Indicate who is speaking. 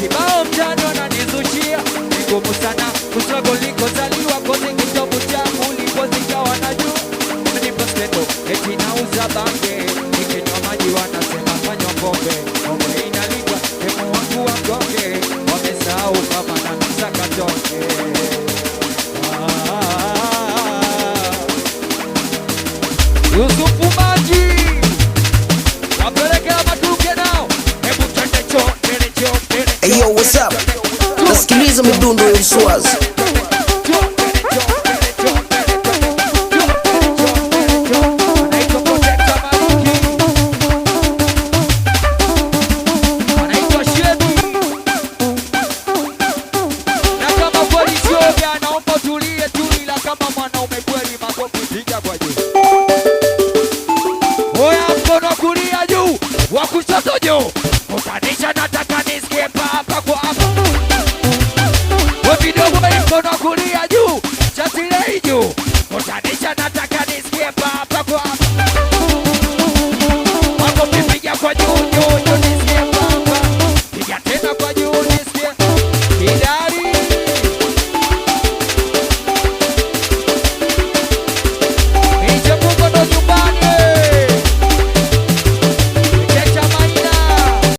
Speaker 1: kibao mtani wananizushia. Ni ngumu sana kustruggle nilikozaliwa, kozi kitovu changu ulipozikawa na juu. Nipo skendo, eti nauza bange, nikinywa maji wanasema fanywa pombe. Pombe inalipa, demu wangu wagonge, wamesahau kama na msaka tonge. Yusufu Maji wapelekea matuke nao. Hebu twende cho, twende cho, twende cho.
Speaker 2: Hey yo, what's up? Nasikiliza midundo ya Uswazi.
Speaker 1: Wakushoto juu, utanisha nataka nisikie hapa kwa hapa. Wakidogo mkono kulia.